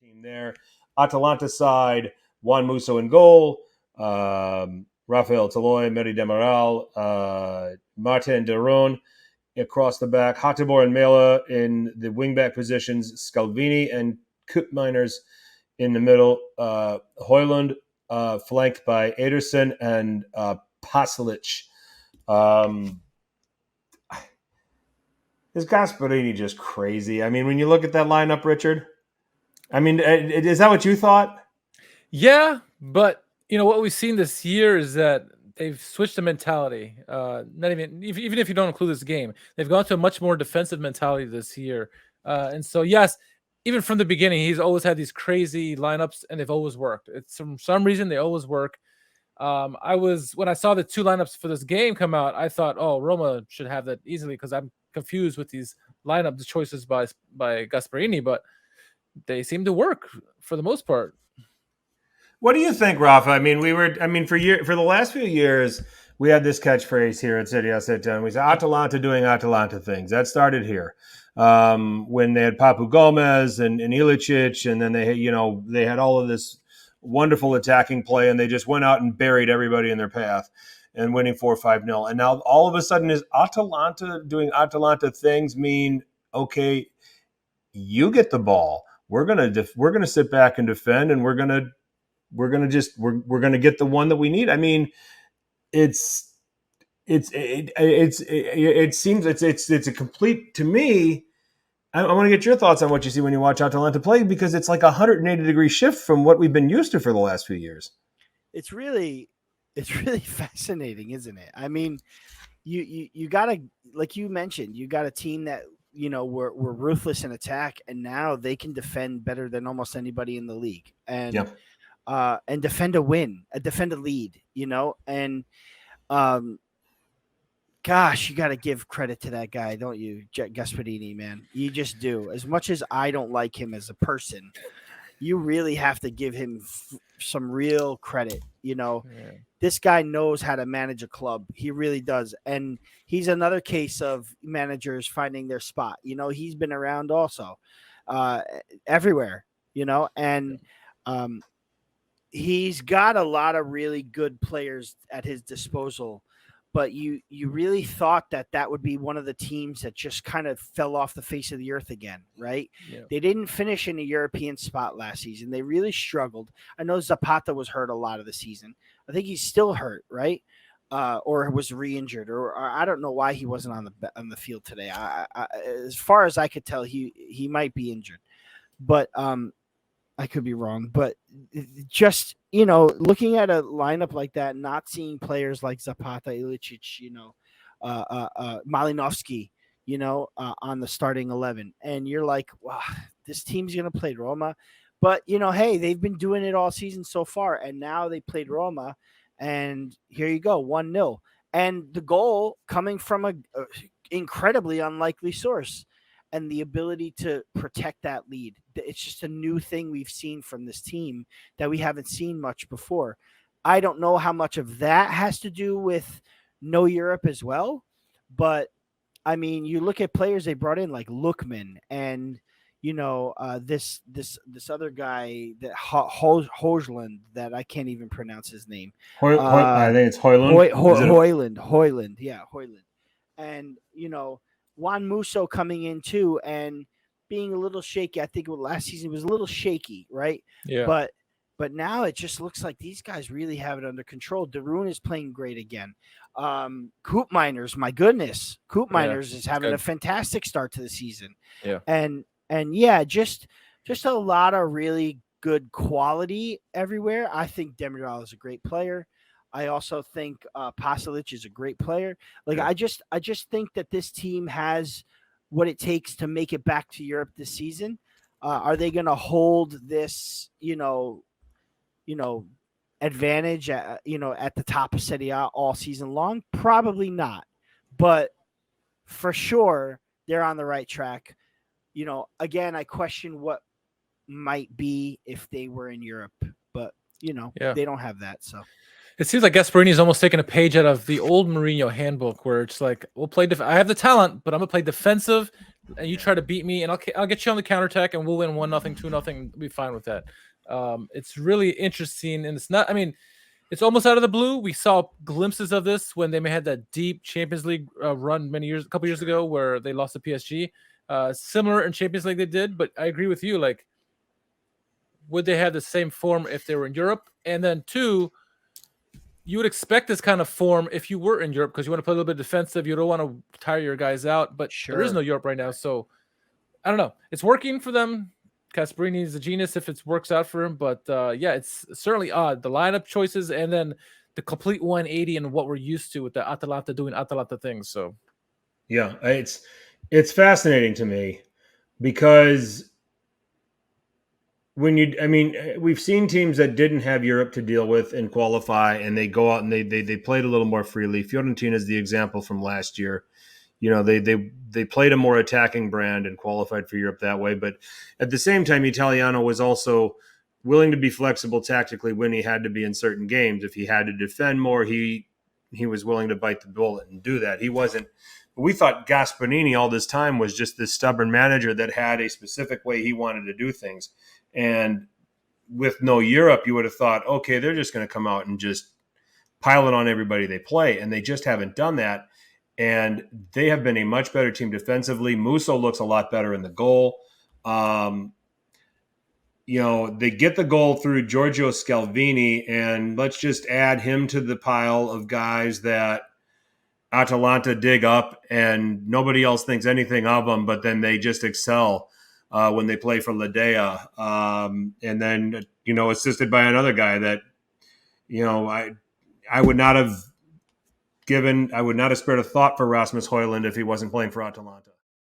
team there. Atalanta side, Juan Musso in goal, Rafael Toloy, Meri Demaral, Martin Deron across the back, Hatibor and Mela in the wingback positions, Scalvini and Koopmeiners in the middle, Hoyland flanked by Ederson and Pasalic. Is Gasperini just crazy? I mean, when you look at that lineup, Richard, I mean, is that what you thought? Yeah, but what we've seen this year is that they've switched the mentality. Not even if you don't include this game, they've gone to a much more defensive mentality this year. And so, yes, even from the beginning, he's always had these crazy lineups, and they've always worked. It's for some reason they always work. When I saw the two lineups for this game come out, I thought, oh, Roma should have that easily because I'm confused with these lineup choices by Gasperini, but they seem to work for the most part. What do you think, Raffa? I mean, for the last few years, we had this catchphrase here at Serie A. We said Atalanta doing Atalanta things. That started here when they had Papu Gomez and Ilicic, and then they had all of this wonderful attacking play, and they just went out and buried everybody in their path and winning 4-5-0. And now all of a sudden, is Atalanta doing Atalanta things mean, okay, you get the ball. We're gonna sit back and defend, and we're gonna get the one that we need. I mean, it seems it's a complete, to me. I want to get your thoughts on what you see when you watch Atalanta play, because it's like 180-degree shift from what we've been used to for the last few years. It's really fascinating, isn't it? I mean, you gotta, like you mentioned, you got a team that were ruthless in attack, and now they can defend better than almost anybody in the league, and defend a lead, and gosh, you got to give credit to that guy, don't you, Gasperini, man? You just do. As much as I don't like him as a person, you really have to give him some real credit. This guy knows how to manage a club. He really does. And he's another case of managers finding their spot. He's been around also everywhere, and he's got a lot of really good players at his disposal. But you really thought that would be one of the teams that just kind of fell off the face of the earth again, right? Yeah. They didn't finish in a European spot last season. They really struggled. I know Zapata was hurt a lot of the season. I think he's still hurt, right? Or was re-injured, or I don't know why he wasn't on the field today. As far as I could tell, he might be injured, but I could be wrong, but just, looking at a lineup like that, not seeing players like Zapata, Ilicic, Malinovsky, on the starting 11. And you're like, wow, this team's going to play Roma. But, hey, they've been doing it all season so far. And now they played Roma. And here you go, 1-0. And the goal coming from a incredibly unlikely source. And the ability to protect that lead. It's just a new thing we've seen from this team that we haven't seen much before. I don't know how much of that has to do with no Europe as well. But, I mean, you look at players they brought in like Lookman and, this other guy, that Hojland, that I can't even pronounce his name. I think it's Hoyland. Hoyland. Yeah, Hoyland. And, Juan Musso coming in too and being a little shaky. I think last season was a little shaky, right? Yeah. But now it just looks like these guys really have it under control. Darun is playing great again. Koopmeiners, my goodness, Koopmeiners is having a fantastic start to the season. Yeah. And yeah, just a lot of really good quality everywhere. I think Demiral is a great player. I also think Pasalic is a great player. Like, I just think that this team has what it takes to make it back to Europe this season. Are they going to hold this, advantage, at the top of Serie A all season long? Probably not. But for sure, they're on the right track. Again, I question what might be if they were in Europe, but they don't have that. So it seems like Gasperini is almost taking a page out of the old Mourinho handbook, where it's like, we'll play. I have the talent, but I'm gonna play defensive, and you try to beat me, and I'll get you on the counterattack, and we'll win 1-0, 2-0. Be fine with that. It's really interesting, and it's not. I mean, it's almost out of the blue. We saw glimpses of this when they had that deep Champions League run a couple years ago, where they lost to PSG. Similar in Champions League they did, but I agree with you. Like, would they have the same form if they were in Europe? And then two, you would expect this kind of form if you were in Europe, because you want to play a little bit defensive. You don't want to tire your guys out, but there is no Europe right now. So I don't know. It's working for them. Gasperini is a genius if it works out for him. But yeah, it's certainly odd. The lineup choices and then the complete 180 and what we're used to with the Atalanta doing Atalanta things. So yeah, it's fascinating to me because we've seen teams that didn't have Europe to deal with and qualify, and they go out and they played a little more freely. Fiorentina is the example from last year. You know, they played a more attacking brand and qualified for Europe that way. But at the same time, Italiano was also willing to be flexible tactically when he had to be in certain games. If he had to defend more, he was willing to bite the bullet and do that. He wasn't. We thought Gasperini all this time was just this stubborn manager that had a specific way he wanted to do things. And with no Europe, you would have thought, okay, they're just going to come out and just pile it on everybody they play. And they just haven't done that. And they have been a much better team defensively. Musso looks a lot better in the goal. You know, they get the goal through Giorgio Scalvini, and let's just add him to the pile of guys that Atalanta dig up and nobody else thinks anything of them, but then they just excel when they play for Ledea. And then, you know, assisted by another guy that, you know, I would not have spared a thought for Rasmus Højlund if he wasn't playing for Atalanta.